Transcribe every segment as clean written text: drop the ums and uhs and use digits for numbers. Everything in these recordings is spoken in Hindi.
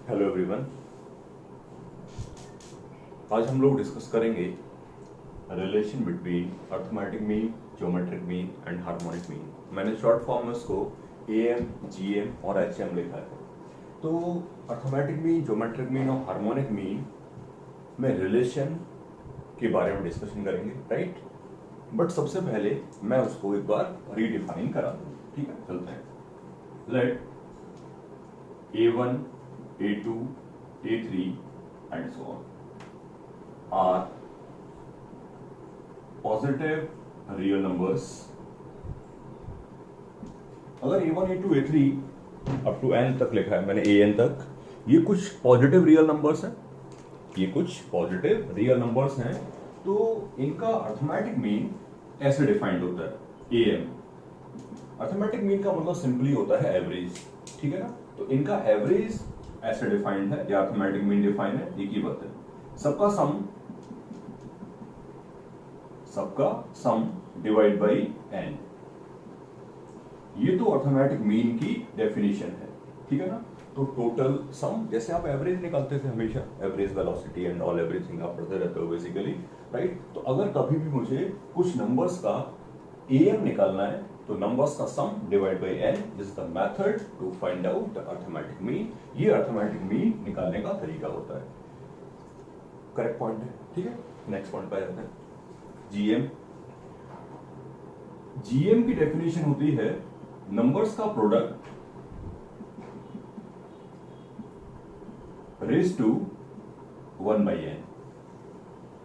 Hello everyone. आज हम लोग डिस्कस करेंगे relation between arithmetic mean, geometric mean and harmonic mean. मैंने शॉर्ट फॉर्म में उसको एएम, जीएम और एचएम लिखा है। तो अर्थमेटिक मीन, ज्योमेट्रिक मीन और हार्मोनिक मीन में रिलेशन के बारे में डिस्कशन करेंगे, राइट। बट सबसे पहले मैं उसको एक बार रीडिफाइन करा दूँ, ठीक है। चलते हैं। Let A1, A2, A3 and so on are positive real numbers। अगर A1, A2, A3 up to n तक लिखा है मैंने, an तक, ये कुछ पॉजिटिव रियल नंबर्स हैं, ये कुछ पॉजिटिव रियल नंबर्स हैं, तो इनका अर्थमेटिक मीन ऐसे डिफाइंड होता है am। अर्थमेटिक मीन का मतलब सिंपली होता है एवरेज, ठीक है ना। तो इनका एवरेज ऐसे डिफाइंड है, या अर्थमेटिक मीन डिफाइन है, एक ही बात है। सबका सम डिवाइड बाई n, ये तो अर्थमेटिक मीन की डेफिनेशन है, ठीक है ना। तो टोटल सम, जैसे आप एवरेज निकालते थे हमेशा, average velocity and all everything आप पढ़ते रहते हो बेसिकली, राइट। तो अगर कभी भी मुझे कुछ नंबर्स का am निकालना है, तो नंबर्स का sum divide by n, this is the method to find out the arithmetic mean. ये अर्थमेटिक मीन निकालने का तरीका होता है। करेक्ट पॉइंट है, ठीक है। नेक्स्ट पॉइंट पे जाते हैं। जीएम। जीएम की डेफिनेशन होती है नंबर्स का product raise to 1/n।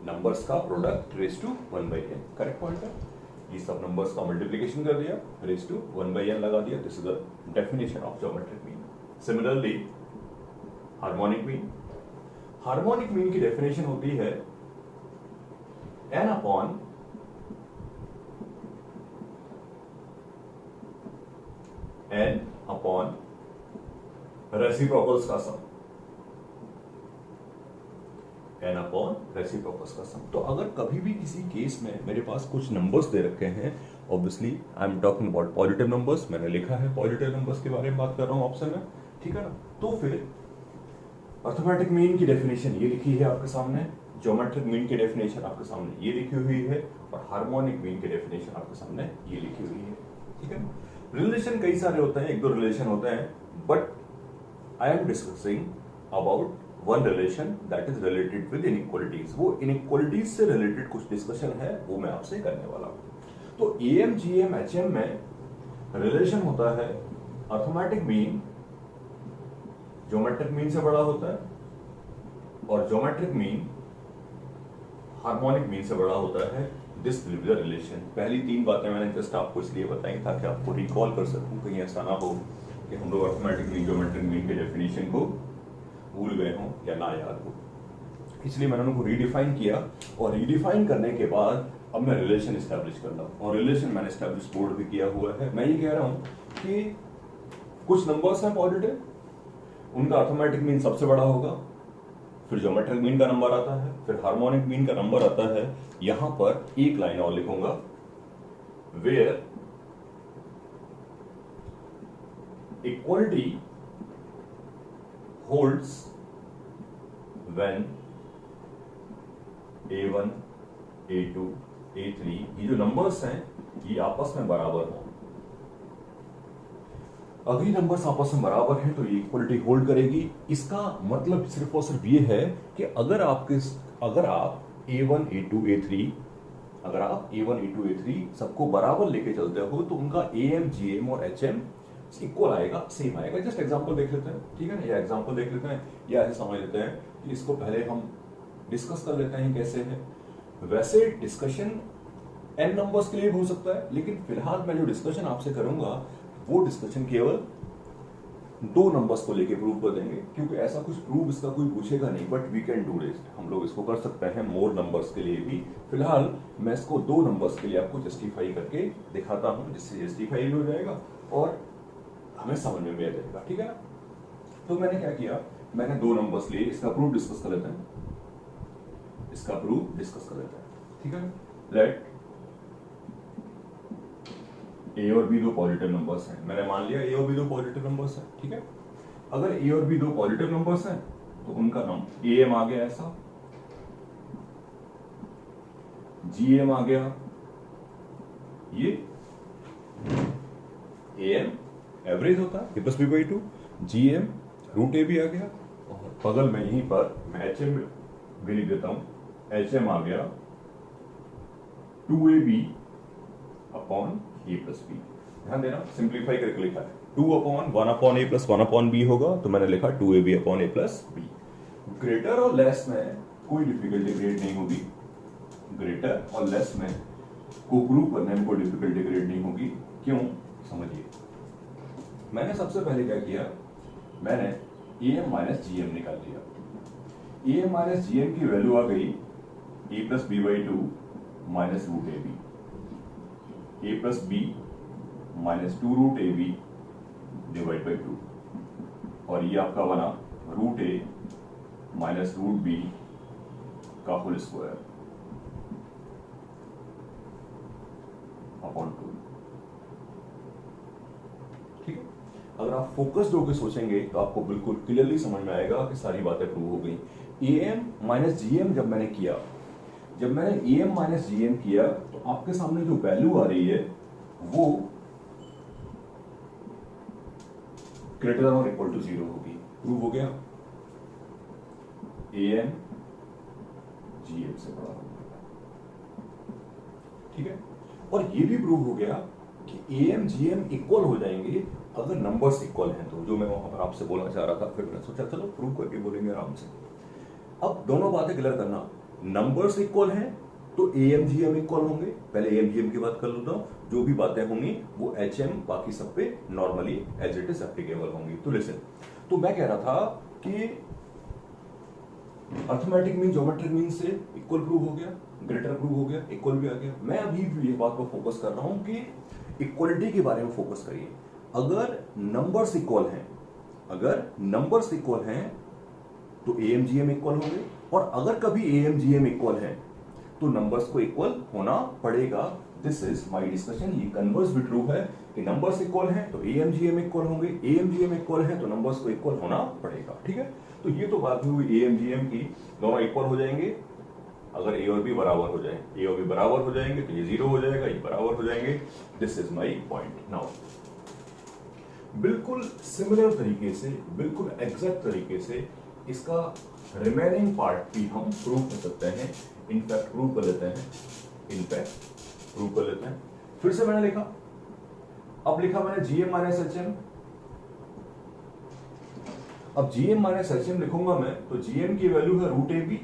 Numbers का product raise to 1/n, correct point है। ये सब नंबर्स का मल्टीप्लिकेशन कर दिया, रेज टू 1/n लगा दिया। This is the definition of geometric mean. Similarly harmonic mean. Harmonic mean की डेफिनेशन होती है n अपॉन रेसिप्रोकल्स का सम, n अपॉन रेसिप्रोकल्स का सम। तो अगर कभी भी किसी केस में मेरे पास कुछ नंबर्स दे रखे हैं, obviously I am talking about positive numbers, मैंने लिखा है पॉजिटिव नंबर्स के बारे में बात कर रहा हूं ऑप्शन में, ठीक है ना। तो फिर अर्थमेटिक मीन की डेफिनेशन ये लिखी है आपके सामने, ज्योमेट्रिक मीन की डेफिनेशन आपके सामने ये लिखी हुई है, और हार्मोनिक मीन की डेफिनेशन आपके सामने ये लिखी हुई है, ठीक है ना। रिलेशन कई सारे होते हैं, एक दो रिलेशन होते हैं, but I am discussing about one relation that is related with inequalities. वो इनइक्वालिटीज से रिलेटेड कुछ डिस्कशन है, वो मैं आपसे करने वाला हूं। तो एएम, जीएम, एचएम में रिलेशन होता है अर्थमेटिक मीन ज्योमेट्रिक मीन से बड़ा होता है, और ज्योमेट्रिक मीन हार्मोनिक मीन से बड़ा होता है। This will be the relation. पहली तीन बातें मैंने जस्ट आपको इसलिए बताई ताकि आपको रिकॉल कर सकूं, कहीं ऐसा ना हो कि हम लोग अर्थमेटिक मीन, ज्योमेट्रिक मीन के डेफिनेशन को भूल गए हों या ना याद हो। इसलिए मैंने उनको रीडिफाइन किया, और रीडिफाइन करने के बाद अब मैं रिलेशन एस्टैब्लिश कर रहा हूं, और रिलेशन मैंने एस्टैब्लिश बोर्ड भी किया हुआ है। मैं ये कह रहा हूं कि कुछ नंबर्स हैं पॉजिटिव, उनका अर्थमेटिक मीन सबसे बड़ा होगा, फिर ज्योमेट्रिक मीन का नंबर आता है, फिर हार्मोनिक मीन का नंबर आता है। यहां पर एक लाइन और लिखूंगा, where equality holds when A1, A2, A3, ये जो नंबर्स हैं ये आपस में बराबर हों। अगर ये नंबर्स आपस में बराबर हैं तो ये इक्वलिटी होल्ड करेगी। इसका मतलब सिर्फ और सिर्फ ये है कि अगर आप A1, A2, A3, अगर आप A1, A2, A3 सबको बराबर लेके चलते हो, तो उनका AM, GM और HM इक्वल आएगा, सेम आएगा। जस्ट एग्जांपल देख लेते हैं, ठीक है ना। या एग्जांपल देख लेते हैं, या ऐसे समझ लेते हैं कि इसको पहले हम डिस्कस कर लेते हैं कैसे है। वैसे डिस्कशन n नंबर्स के लिए हो सकता है, लेकिन फिलहाल मैं जो डिस्कशन आपसे करूंगा वो डिस्कशन केवल दो नंबर्स को लेके प्रूव कर देंगे, क्योंकि ऐसा कुछ प्रूव इसका कोई पूछेगा नहीं, but we can do this. हम लोग इसको कर सकते हैं मोर नंबर्स के लिए भी। फिलहाल मैं इसको दो नंबर्स के लिए आपको जस्टिफाई करके दिखाता हूं, जिससे जस्टिफाई भी हो जाएगा और हमें समझ में भी आ जाएगा, ठीक है ना। तो मैंने क्या किया, मैंने दो नंबर्स लिए, इसका प्रूफ डिस्कस कर लेते हैं, इसका प्रूफ डिस्कस कर लेते हैं, ठीक है। लेट ए और बी दो पॉजिटिव नंबर्स हैं, मैंने मान लिया ए और बी दो पॉजिटिव नंबर्स हैं, ठीक है। अगर ए और बी दो पॉजिटिव नंबर्स हैं तो उनका नाम ए एम आ गया ऐसा, जी एम आ गया, ये ए एम एवरेज होता है A plus B by two, G M root A B आ गया, और बगल में यहीं पर मैं एच एम भी लिख देता हूं, एच एम आ गया 2ab upon A plus B. ध्यान देना, सिंप्लीफाई करके लिखा है 2 upon 1 upon A plus 1 upon B होगा, तो मैंने लिखा 2ab upon A plus B. Greater और लेस में कोई डिफिकल्टी क्रिएट नहीं होगी, ग्रेटर और लेस में को प्रूव करने में कोई डिफिकल्टी क्रिएट नहीं होगी। क्यों, समझिए। मैंने सबसे पहले क्या किया, मैंने A M minus G M निकाल लिया। A M minus G M की वैल्यू आ गई A plus B by two minus root A B, A plus B minus 2 root A B divide by 2, और ये आपका बना root A minus root B का होल स्क्वायर अपॉन 2। ठीक है, अगर आप फोकस्ड होकर सोचेंगे तो आपको बिल्कुल क्लियरली समझ में आएगा कि सारी बातें प्रूव हो गई। A M minus G M जब मैंने किया, जब मैंने A M minus G M किया तो आपके सामने जो वैल्यू आ रही है वो ग्रेटर देन और इक्वल टू 0 होगी। प्रूव हो गया, ए एम जी एम से बड़ा होगा। ठीक है, और ये भी प्रूव हो गया कि A M G M equal हो जाएंगे अगर नंबर्स इक्वल हैं। तो जो मैं वहां पर आपसे बोलना चाह रहा था, फिर मैंने सोचा चलो प्रूव करके बोलेंगे आराम से। अब दोनों बातें क्लियर करना, नंबर्स इक्वल हैं तो A M G M equal होंगे। पहले ए एम जी एम की बात कर लेता हूं, जो भी बातें होंगी वो एच एम बाकी सब पे normally as it is applicable होंगी। तो लिसन, तो मैं कह रहा था कि अर्थमेटिक मीन ज्योमेट्रिक मीन से इक्वल प्रूव हो गया, ग्रेटर प्रूव हो गया, इक्वल भी आ गया। मैं अभी भी ये बात पर फोकस कर रहा हूं कि इक्वलिटी के बारे में फोकस करिए। अगर नंबर्स इक्वल हैं, अगर नंबर्स इक्वल हैं तो A M G M equal होंगे, और अगर कभी A M G M equal है तो नंबर्स को इक्वल होना पड़ेगा। This is my discussion. ये कन्वर्स भी ट्रू है कि नंबर्स इक्वल हैं तो A M G M equal होंगे, A M G M equal है तो नंबर्स को इक्वल होना पड़ेगा। ठीक है, तो ये तो बात हुई ए एम जी एम की, दोनों इक्वल हो जाएंगे अगर ए और बी बराबर हो जाए। ए और बी बराबर हो जाएंगे तो ये 0 हो जाएगा, ये बराबर हो जाएंगे। This is my point. Now बिल्कुल सिमिलर तरीके से, बिल्कुल एग्जैक्ट तरीके से इसका रिमेनिंग पार्ट भी हम प्रूव कर सकते हैं। इनफैक्ट प्रूव कर लेते हैं, इनफैक्ट प्रूव कर लेते हैं। फिर से मैंने लिखा, अब लिखा मैंने जीएम माइनस एचएम। अब जीएम माइनस एचएम लिखूंगा मैं तो जीएम की वैल्यू है रूट ए बी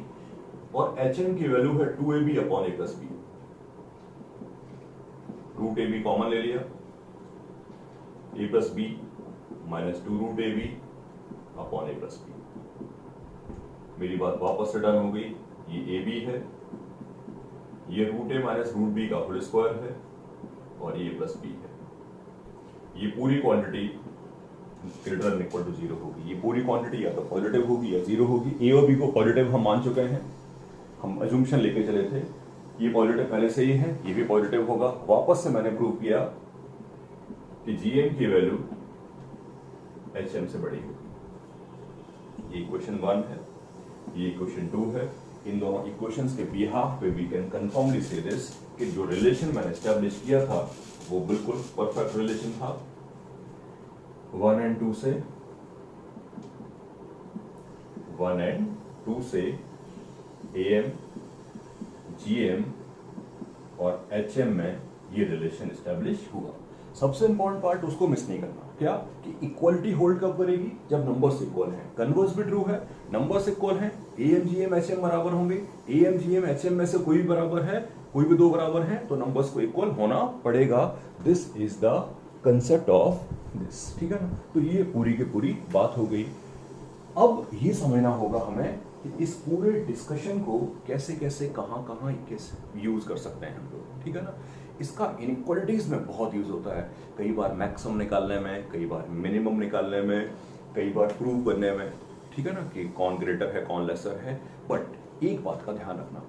और एचएम की वैल्यू है 2ab upon A plus B. Root A B common ले लिया, A plus B minus 2 root A B upon A plus B. मेरी बात वापस से डन हो गई। ये ए बी है, ये root A minus root B का होल स्क्वायर है, और ये प्लस बी है। ये पूरी quantity greater than equal to 0 होगी। ये पूरी क्वांटिटी या तो पॉजिटिव होगी या 0 होगी। ए और बी को पॉजिटिव हम मान चुके हैं, हम अजम्पशन लेके चले थे। ये पॉजिटिव पहले से ही है, ये भी पॉजिटिव होगा। वापस से मैंने प्रूव किया कि जीएम की वैल्यू एचएम से बड़ी होगी। ये इक्वेशन 1 है, ये इक्वेशन 2 है। इन दोनों इक्वेशंस के बिहाफ पे वी कैन कंफर्मली से दिस कि जो रिलेशन मैंने एस्टेब्लिश किया था वो बिल्कुल परफेक्ट रिलेशन था। 1 एंड 2 से, 1 एंड 2 से एएम, जीएम और एचएम में ये रिलेशन एस्टेब्लिश हुआ। सबसे इंपॉर्टेंट पार्ट उसको मिस नहीं करना, क्या कि इक्वलिटी होल्ड कब करेगी, जब नंबर्स इक्वल हैं। कन्वर्स भी ट्रू है, नंबर्स इक्वल हैं, एएम जीएम एचएम बराबर होंगे। एएम जीएम एचएम में से कोई भी बराबर है, कोई भी दो बराबर हैं तो नंबर्स को इक्वल होना पड़ेगा। This is the concept of this. ठीक है ना, तो ये पूरी की पूरी बात हो गई। अब ये समझना होगा हमें कि इस पूरे डिस्कशन को कैसे कैसे कहां कैसे यूज कर सकते हैं हम लोग। ठीक है ना, इसका इनइक्वालिटीज में बहुत यूज होता है, कई बार मैक्सिमम निकालने में, कई बार मिनिमम निकालने में, कई बार प्रूव करने में। ठीक है ना, कि कौन ग्रेटर है कौन लेसर है। बट एक बात का ध्यान रखना,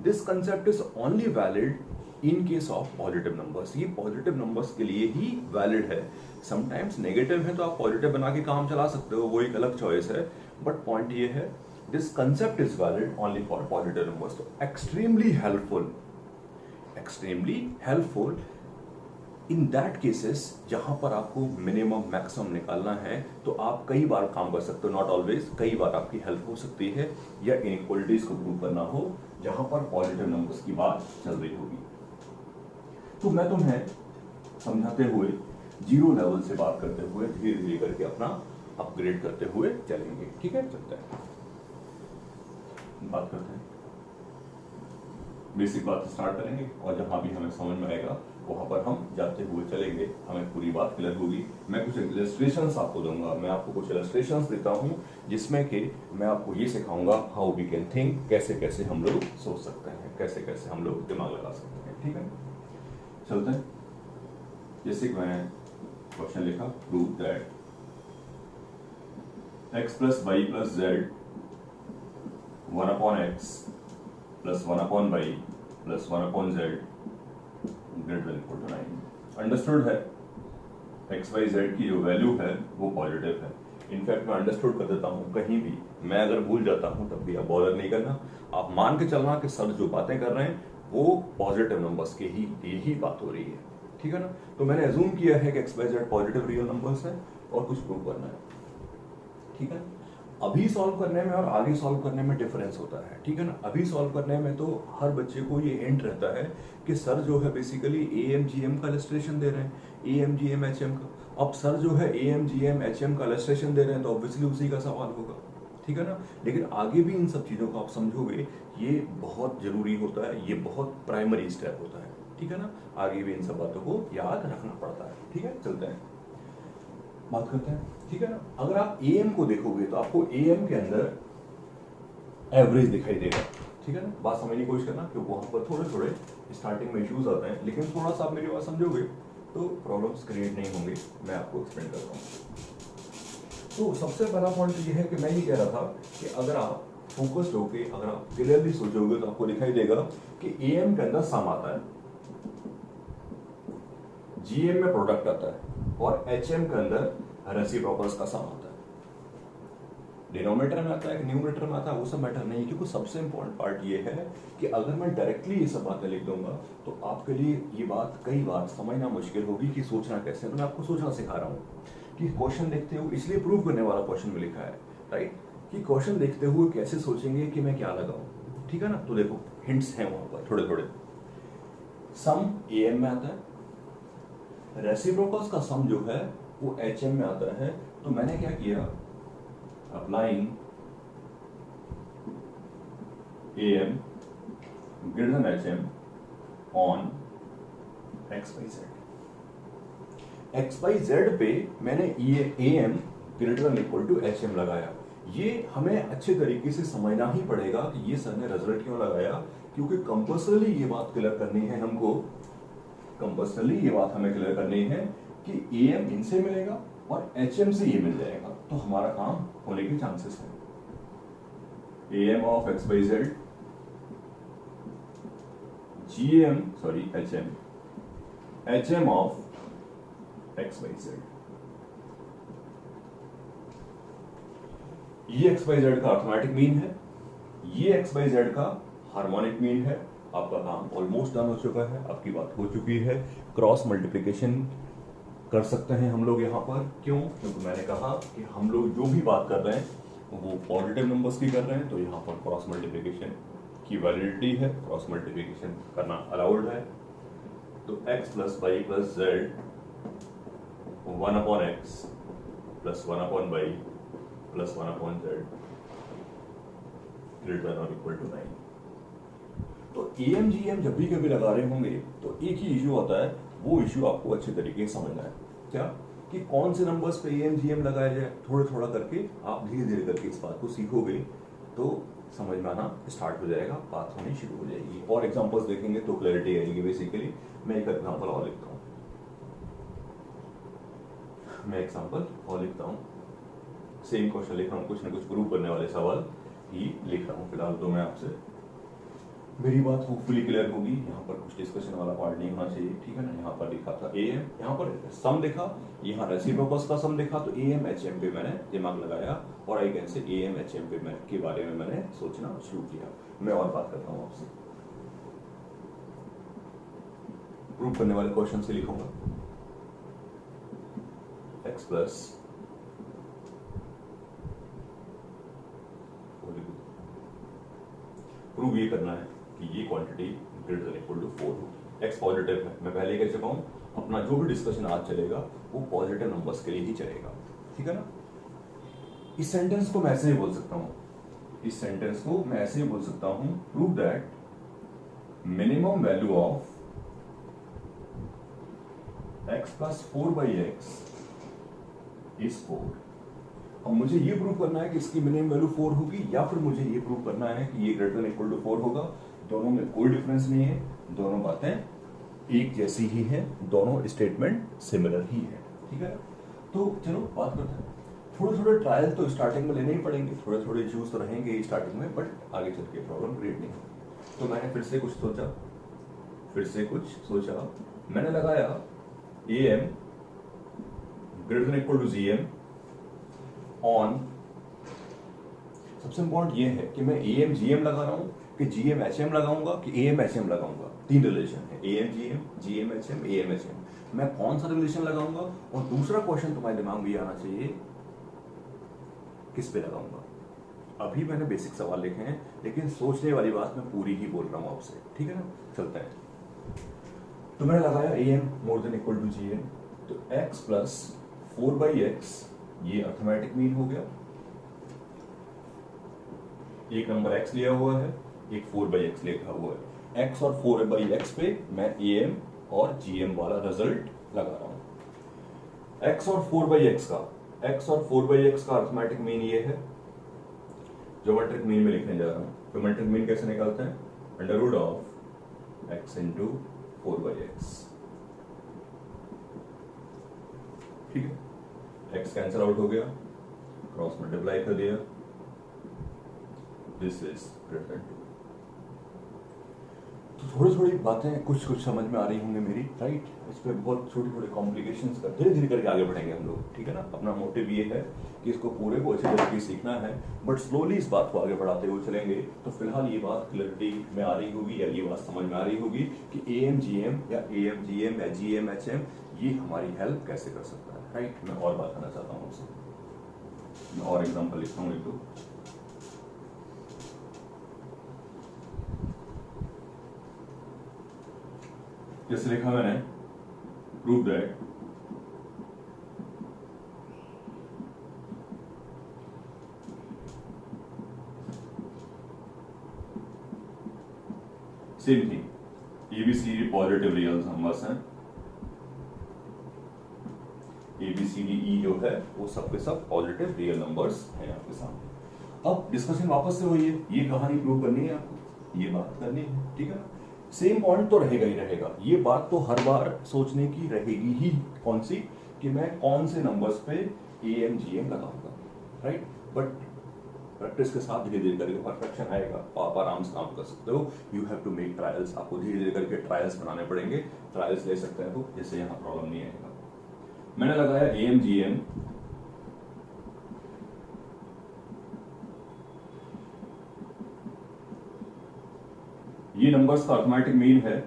this concept is only valid in case of positive numbers. ये पॉजिटिव नंबर्स के लिए ही वैलिड है। समटाइम्स नेगेटिव है तो आप पॉजिटिव बना के काम चला सकते हो, वो एक अलग चॉइस है, बट पॉइंट ये है this concept is valid only for positive numbers. तो extremely helpful in that cases जहां पर आपको मिनिमम मैक्सिमम निकालना है, तो आप कई बार काम कर सकते हो, नॉट ऑलवेज, कई बार आपकी हेल्प हो सकती है, या इनइक्वालिटीज को प्रूव करना हो जहां पर पॉजिटिव नंबर्स की बात चल रही होगी। तो मैं तुम्हें समझाते हुए जीरो लेवल से बात करते हुए धीरे धीरे करके अपना अपग्रेड करते हुए चलेंगे, ठीक है? चलते हैं, बात करते हैं, बेसिक बात स्टार्ट करेंगे, और जहां भी हमें समझ में आएगा वहां पर हम जाते हुए चलेंगे, हमें पूरी बात क्लियर होगी। मैं कुछ इलस्ट्रेशंस आपको दूंगा, मैं आपको कुछ इलस्ट्रेशंस देता हूं जिसमें कि मैं आपको ये सिखाऊंगा हाउ वी कैन थिंक, कैसे कैसे हम लोग सोच सकते हैं, कैसे कैसे हम लोग दिमाग लगा सकते हैं, ठीक है? चलते हैं। जैसे कि मैंने क्वेश्चन लिखा, prove that x plus Y plus Z 1/x plus 1/y plus 1/z greater than equal to 9। Understood है, एक्स वाई जेड की जो वैल्यू है वो पॉजिटिव है। इनफैक्ट मैं अंडरस्टूड कर देता हूँ, कहीं भी मैं अगर भूल जाता हूँ तब भी आप बॉदर नहीं करना, आप मान के चलना कि सर जो बातें कर रहे हैं वो पॉजिटिव नंबर्स के ही लिए ही बात हो रही है, ठीक है ना? तो मैंने अज्यूम किया है कि X Y Z positive real numbers हैं और कुछ प्रूव करना है, ठीक है? अभी सॉल्व करने में और आगे सॉल्व करने में डिफरेंस होता है, ठीक है ना? अभी सॉल्व करने में तो हर बच्चे को ये हिंट रहता है कि सर जो है बेसिकली AMGM का इलस्ट्रेशन दे रहे हैं, AMGM HM का। अब सर जो है AMGM HM का इलस्ट्रेशन दे रहे हैं तो ऑब्वियसली उसी का सवाल होगा, ठीक है ना? लेकिन आगे भी इन सब चीज़ों को आप समझोगे, ये बहुत जरूरी होता है, ये बहुत प्राइमरी स्टेप होता है, ठीक है ना? आगे भी इन सब बातों को याद रखना पड़ता है, ठीक है? चलते हैं, बात करते हैं, ठीक है ना? अगर आप AM को देखोगे तो आपको AM के अंदर एवरेज दिखाई देगा, ठीक है ना? बात समझने की कोशिश करना, क्योंकि वहां पर थोड़े थोड़े स्टार्टिंग में इश्यूज आते हैं, लेकिन थोड़ा सा आप मेरी बात समझोगे तो प्रॉब्लम्स क्रिएट नहीं होंगे। मैं आपको एक्सप्लेन करता हूँ। तो सबसे पहला पॉइंट ये है कि मैं ये कह रहा था कि अगर आप फोकस्ड होके, अगर आप क्लियरली सोचोगे तो आपको दिखाई देगा कि AM के अंदर सम आता है, GM में प्रोडक्ट आता है, और HM के अंदर रेसिप्रोकल्स का सम आता है। डिनोमिनेटर में आता है कि न्यूमरेटर में आता है वो सब मैटर नहीं, क्योंकि सबसे इंपॉर्टेंट पार्ट ये है कि अगर मैं डायरेक्टली ये सब बातें लिख दूंगा तो आपके लिए ये बात कई बार समझना मुश्किल होगी कि सोचना कैसे। तो मैं आपको सोचना सिखा रहा हूँ कि क्वेश्चन देखते हुए, इसलिए प्रूव करने वाला क्वेश्चन में लिखा है, राइट, कि क्वेश्चन देखते हुए कैसे सोचेंगे कि मैं क्या लगाऊं, ठीक है ना? तो देखो हिंट्स हैं वहां पर थोड़े थोड़े। सम AM में आता है, रेसिप्रोकल्स का सम जो है वो HM में आता है। तो मैंने क्या किया, applying AM greater than HM on XYZ। XYZ पे मैंने AM greater than equal to HM लगाया। ये हमें अच्छे तरीके से समझना ही पड़ेगा कि ये सर ने रिजल्ट क्यों लगाया, क्योंकि कंपल्सरली ये बात क्लियर करनी है हमको, कंपल्सरली ये बात हमें क्लियर करनी है कि AM इनसे मिलेगा और HM से ये मिल जाएगा, तो हमारा काम होने के चांसेस हैं। AM of XYZ HM of XYZ। ये XYZ का अर्थमेटिक मीन है, ये XYZ का हार्मोनिक मीन है। आपका काम ऑलमोस्ट डन हो चुका है, आपकी बात हो चुकी है। क्रॉस मल्टीप्लिकेशन कर सकते हैं हम लोग यहाँ पर, क्यों? क्योंकि मैंने कहा कि हम लोग जो भी बात कर रहे हैं वो पॉजिटिव नंबर्स की कर रहे हैं, तो यहाँ पर क्रॉस मल्टीप्लिकेशन की वैलिडिटी है, क्रॉस मल्टीप्लिकेशन करना अलाउड है। तो x plus Y plus Z 1/x plus 1/y plus 1/z greater than और इक्वल टू 9। तो AMGM जब भी कभी लगा रहे होंगे तो एक ही इश्यू आता है, वो इश्यू आपको अच्छे तरीके से समझना है, क्या कि कौन से नंबर्स पे AMGM लगाया जाए। थोड़ा थोड़ा करके आप धीरे धीरे करके इस बात को सीखोगे तो समझ में आना स्टार्ट हो जाएगा, बात होनी शुरू हो जाएगी, और एग्जांपल्स देखेंगे तो क्लैरिटी आएगी। बेसिकली मैं एक एग्जांपल और लिखता हूँ, सेम क्वेश्चन लिख रहा हूँ, कुछ ना कुछ प्रूव करने वाले सवाल ही लिख रहा हूँ फिलहाल। तो मैं आपसे मेरी बात होपफुली क्लियर होगी। यहाँ पर कुछ डिस्कशन वाला पार्ट नहीं होना चाहिए, ठीक है ना। यहाँ पर लिखा था ए एम, यहाँ पर सम देखा, यहाँ रेसिप्रोकल्स का सम देखा, तो ए एम एच एम पे मैंने दिमाग लगाया और I can say A M H M पे के बारे में मैंने सोचना शुरू किया। मैं और बात करता हूँ आपसे, प्रूव करने वाले क्वेश्चन से लिखूंगा एक्स प्लस प्रूव ये करना है कि ये quantity greater than equal to 4 हो। एक्स पॉजिटिव है, मैं पहले कह चुका हूं, अपना जो भी डिस्कशन आज चलेगा वो पॉजिटिव नंबर्स के लिए ही चलेगा, ठीक है ना। इस सेंटेंस को मैं ऐसे ही बोल सकता हूं, इस सेंटेंस को मैं ऐसे ही बोल सकता हूं, prove that minimum value of x plus 4/x is 4। अब मुझे ये प्रूव करना है कि इसकी मिनिमम वैल्यू 4 होगी, या फिर मुझे ये प्रूव करना है कि ये ग्रेटर देन इक्वल टू 4 होगा। दोनों में कोई डिफरेंस नहीं है, दोनों बातें एक जैसी ही हैं, दोनों स्टेटमेंट सिमिलर ही है, ठीक है। तो चलो बात करते हैं। थोड़े थोड़े ट्रायल तो स्टार्टिंग में लेने ही पड़ेंगे, थोड़े थोड़े इश्यूज तो रहेंगे स्टार्टिंग में, बट आगे चल के प्रॉब्लम क्रिएट नहीं होगी। तो मैंने फिर से कुछ सोचा, मैंने लगाया A M greater than equal to G M on. सबसे इंपॉर्टेंट ये है कि मैं ए एम जी एम लगा रहा हूं कि जी एम एच एम लगाऊंगा कि ए एम एच एम लगाऊंगा। तीन रिलेशन है, A M G M H M, A M H M. मैं कौन सा रिलेशन लगाऊंगा, और दूसरा क्वेश्चन तुम्हारे दिमाग में आना चाहिए, किस पे लगाऊंगा। अभी मैंने बेसिक सवाल लिखे हैं, लेकिन सोचने वाली बात मैं पूरी ही बोल रहा हूं आपसे, ठीक है ना। चलते हैं। तो मैंने लगाया A M more than equal to G M, तो एक्स प्लस 4/x ये अर्थमेटिक मीन हो गया। एक नंबर x लिया हुआ है, एक 4/x लिखा हुआ है। x और 4/x पे मैं ए एम और जी एम वाला रिजल्ट लगा रहा हूं। x और 4/x का अर्थमेटिक मीन ये है, ज्योमेट्रिक मीन में लिखने जा रहा हूं। ज्योमेट्रिक मीन कैसे निकालते हैं, under root of x into 4/x, ठीक है। x कैंसिल आउट हो गया, क्रॉस मल्टीप्लाई कर दिया, दिस इज ग्रेटर देन 2। तो थोड़ी थोड़ी बातें कुछ समझ में आ रही होंगी मेरी, राइट। इस पे बहुत छोटी छोटी कॉम्प्लिकेशंस का धीरे धीरे करके आगे बढ़ेंगे हम लोग, ठीक है ना। अपना मोटिव ये है कि इसको पूरे को अच्छे तरीके से सीखना है, बट स्लोली इस बात को आगे बढ़ाते हुए चलेंगे। तो फिलहाल ये बात क्लैरिटी में आ रही होगी, या ये बात समझ में आ रही होगी कि ए एम जी एम या ए एम जी एम या जी एम एच एम ये हमारी हेल्प कैसे कर सकता है, राइट। मैं और बात करना चाहता हूँ आपसे, मैं और एग्जाम्पल लिखता हूँ एक दो। जैसे लिखा मैंने, prove that same thing, ABCD positive real numbers हैं, एबीसीडी जो है वो सबके सब पॉजिटिव रियल नंबर्स हैं आपके सामने। अब डिस्कशन वापस से हुई है, ये कहानी प्रूव करनी है आपको, ये बात करनी है, ठीक है ना। सेम पॉइंट तो रहेगा ही रहेगा, ये बात तो हर बार सोचने की रहेगी ही, कौन सी, कि मैं कौन से नंबर्स पे ए एम जी एम लगाऊंगा, राइट। बट प्रैक्टिस के साथ धीरे धीरे करके परफेक्शन आएगा, आप आराम से काम कर सकते हो। You have to make trials, आपको धीरे धीरे करके ट्रायल्स बनाने पड़ेंगे, ट्रायल्स ले सकते हैं तो जैसे यहाँ प्रॉब्लम नहीं आएगा। मैंने लगाया ए एम जी एम, ये नंबर्स का अर्थमेटिक मीन है,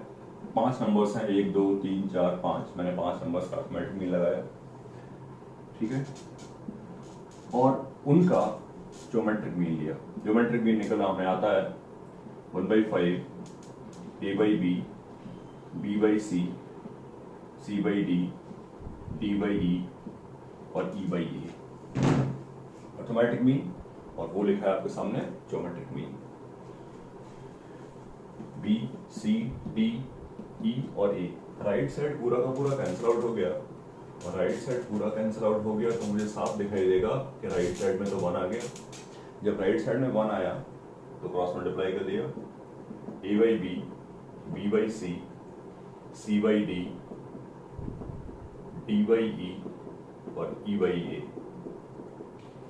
5 नंबर्स हैं, 1 2 3 4 5, मैंने 5 नंबर्स का अर्थमेटिक मीन लगाया, ठीक है। और उनका ज्योमेट्रिक मीन लिया। ज्योमेट्रिक मीन निकलना हमें आता है 1/5 a/b, b/c, c/d, d/e और e/a अर्थमेटिक मीन, और वो लिखा है आपके सामने geometric mean. B C D E और ए, राइट साइड पूरा का पूरा कैंसिल आउट हो गया, और राइट साइड पूरा कैंसिल आउट हो गया, तो मुझे साफ दिखाई देगा कि राइट साइड में तो 1 आ गया। जब राइट साइड में 1 आया तो क्रॉस मल्टीप्लाई कर दिया, a/b, b/c, c/d, d/e और e/a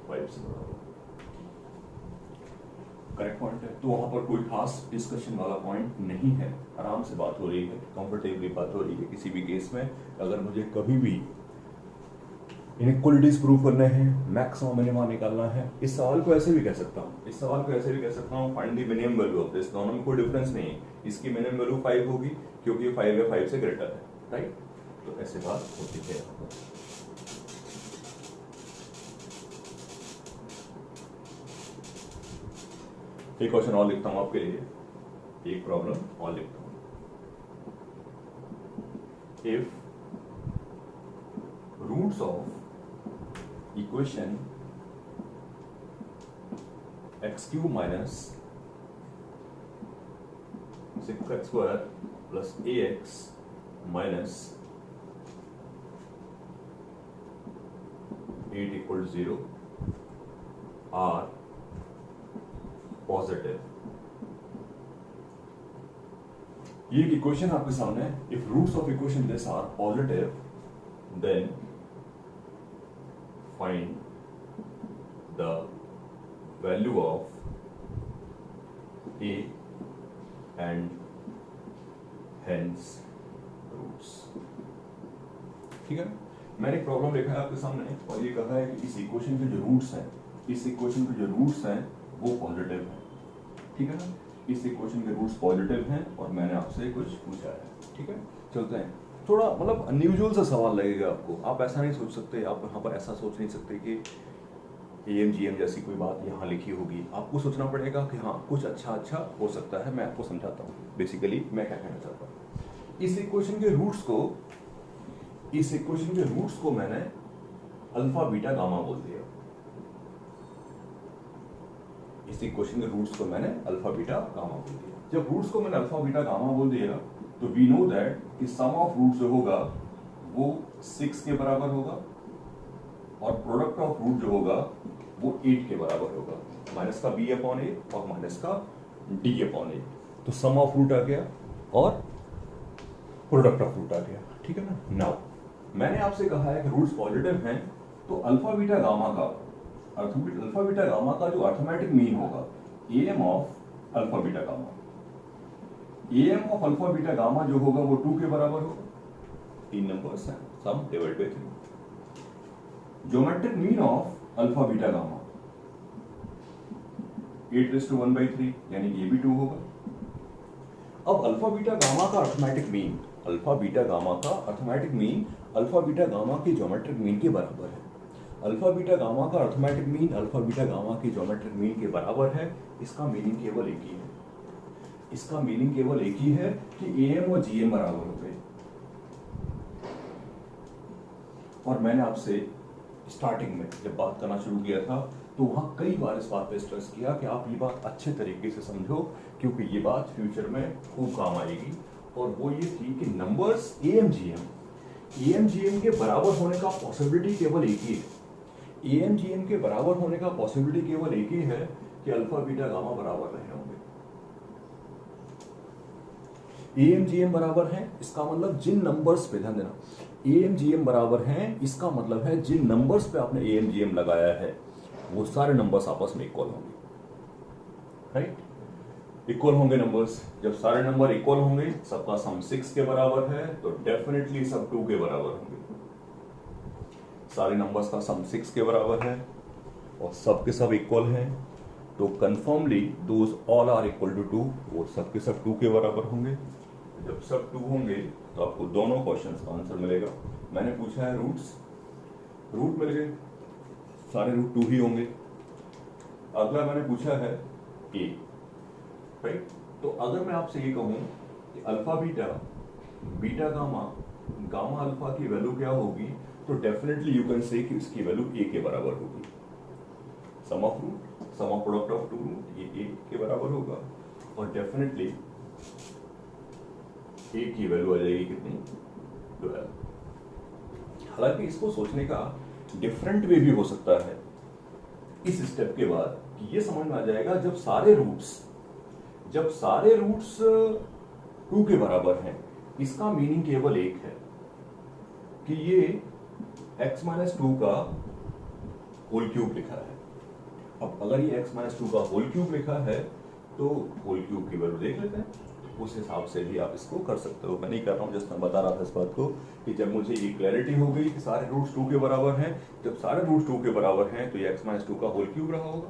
5 से बड़ा होगा। करेक्ट पॉइंट है। तो वहां पर कोई खास डिस्कशन वाला पॉइंट नहीं है, आराम से बात हो रही है, कंफर्टेबली बात हो रही है। किसी भी केस में अगर मुझे कभी भी इनइक्वालिटीज प्रूव करने हैं, मैक्सिमम मिनिमा निकालना है, इस सवाल को ऐसे भी कह सकता हूँ, find the minimum value of this. दोनों में कोई डिफरेंस नहीं है, इसकी मिनिमम वैल्यू 5 होगी क्योंकि 5 या 5 से ग्रेटर है, राइट। तो ऐसे बात होती है। एक क्वेश्चन और लिखता हूं आपके लिए, एक प्रॉब्लम और लिखता हूं। If roots of equation x³ minus 6x² plus ax minus 8 equal 0 are positive. ये एक इक्वेशन आपके सामने है। If roots of equation this are positive then find the value of a and hence roots. ठीक है, मैंने एक प्रॉब्लम लिखा है आपके सामने और ये कहा है कि इस इक्वेशन के जो रूट्स हैं, वो पॉजिटिव है। ठीक है ना, इस इक्वेशन के रूट्स पॉजिटिव हैं और मैंने आपसे कुछ पूछा है। ठीक है, चलते हैं। थोड़ा मतलब अनयूजुअल सा सवाल लगेगा आपको, आप ऐसा नहीं सोच सकते, आप यहाँ पर ऐसा सोच नहीं सकते कि AMGM जैसी कोई बात यहाँ लिखी होगी। आपको सोचना पड़ेगा कि हाँ कुछ अच्छा हो सकता है। मैं आपको समझाता हूँ बेसिकली मैं क्या कहना चाहता हूँ। इस इक्वेशन के रूट्स को मैंने अल्फा बीटा गामा बोल दिया। इस इक्वेशन के रूट्स को मैंने अल्फा बीटा गामा बोल दिया। जब रूट्स को मैंने अल्फा बीटा गामा बोल दिया तो वी नो दैट कि सम ऑफ रूट्स जो होगा वो 6 के बराबर होगा और प्रोडक्ट ऑफ रूट जो होगा वो 8 के बराबर होगा, माइनस का b/a और माइनस का d/a। तो सम ऑफ रूट आ गया और प्रोडक्ट ऑफ रूट आ गया। ठीक है ना। नाउ मैंने आपसे कहा है कि रूट्स पॉजिटिव हैं तो अल्फा बीटा गामा का जो अर्थमेटिक मीन होगा AM of alpha beta gamma, AM of alpha beta gamma जो होगा वो 2 के बराबर होगा। 3 नंबर्स हैं, sum divide by 3। Geometric mean of alpha beta gamma 8⁻⁴ यानी ये भी 2 होगा। अब अल्फा बीटा गामा का arithmetic mean alpha beta gamma की ज्योमेट्रिक मीन के बराबर है। अल्फा बीटा गामा का arithmetic mean alpha beta gamma की ज्योमेट्रिक मीन के बराबर है। इसका मीनिंग केवल एक ही है कि AM और GM बराबर हो गए। और मैंने आपसे स्टार्टिंग में जब बात करना शुरू किया था तो वहां कई बार इस बात पे स्ट्रेस किया कि आप ये बात अच्छे तरीके से समझो क्योंकि ये बात फ्यूचर में खूब काम आएगी। और वो ये थी कि नंबर्स AMGM के बराबर होने का पॉसिबिलिटी केवल एक ही है। AMGM के बराबर होने का पॉसिबिलिटी केवल एक ही है कि अल्फा बीटा गामा बराबर रहे होंगे। AMGM बराबर है इसका मतलब जिन नंबर्स पे ध्यान देना, AMGM बराबर है इसका मतलब है जिन नंबर्स पे आपने AMGM लगाया है वो सारे नंबर्स आपस में इक्वल होंगे, राइट। इक्वल होंगे नंबर्स। जब सारे नंबर इक्वल होंगे, सबका सम 6 के बराबर है तो डेफिनेटली सब 2 के बराबर होंगे। सारे नंबर्स का सम 6 के बराबर है और सब के सब इक्वल हैं तो confirmly those all are equal to 2, वो सब के सब 2 के बराबर होंगे। जब सब 2 होंगे तो आपको दोनों क्वेश्चंस का आंसर मिलेगा। मैंने पूछा है रूट मिल गए, सारे रूट 2 ही होंगे। अगला मैंने पूछा है a, राइट। तो अगर मैं आपसे ये कहूं कि अल्फा बीटा गामा अल्फा की वैल्यू क्या होगी तो डेफिनेटली यू कैन से कि इसकी वैल्यू a के बराबर होगी। सम ऑफ प्रोडक्ट ऑफ 2 रूट ये a के बराबर होगा और डेफिनेटली a की वैल्यू आ जाएगी कितनी, 12। हालांकि इसको सोचने का डिफरेंट वे भी हो सकता है इस स्टेप के बाद कि ये समझ में आ जाएगा जब सारे रूट्स 2 के बराबर हैं, इसका मीनिंग केवल एक है कि ये x-2 का होल क्यूब लिखा है। अब अगर ये x-2 का होल क्यूब लिखा है तो होल क्यूब की वैल्यू देख लेते हैं, उस हिसाब से भी आप इसको कर सकते हो। मैं नहीं कर रहा हूँ, जस्ट मैं बता रहा था इस बात को कि जब मुझे ये क्लैरिटी हो गई कि सारे रूट्स 2 के बराबर हैं, जब सारे रूट्स 2 के बराबर हैं तो ये x - 2 का होल क्यूब रहा होगा।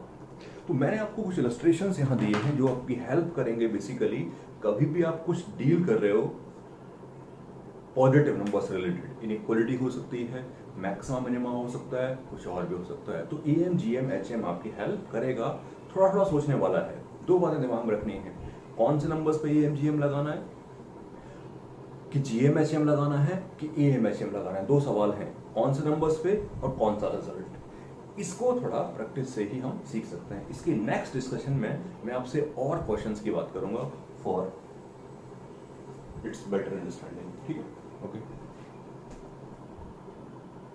तो मैंने आपको कुछ इलस्ट्रेशंस यहाँ दिए हैं जो आपकी हेल्प करेंगे बेसिकली, कभी भी आप कुछ डील कर रहे हो पॉजिटिव नंबर से रिलेटेड। इनइक्वालिटी हो सकती है, मैक्सिमा मिनिमा हो सकता है, कुछ और भी हो सकता है। तो AM GM HM आपकी हेल्प करेगा। थोड़ा थोड़ा सोचने वाला है, दो बातें दिमाग में रखनी है, कौन से नंबर्स पे AM GM लगाना है, कि GM HM लगाना है कि AM HM लगाना है। दो सवाल हैं, कौन से नंबर्स पे और कौन सा रिजल्ट। इसको थोड़ा प्रैक्टिस से ही हम सीख सकते हैं। इसकी नेक्स्ट डिस्कशन में मैं आपसे और क्वेश्चंस की बात करूंगा फॉर इट्स बेटर अंडरस्टैंडिंग। ठीक है, ओके।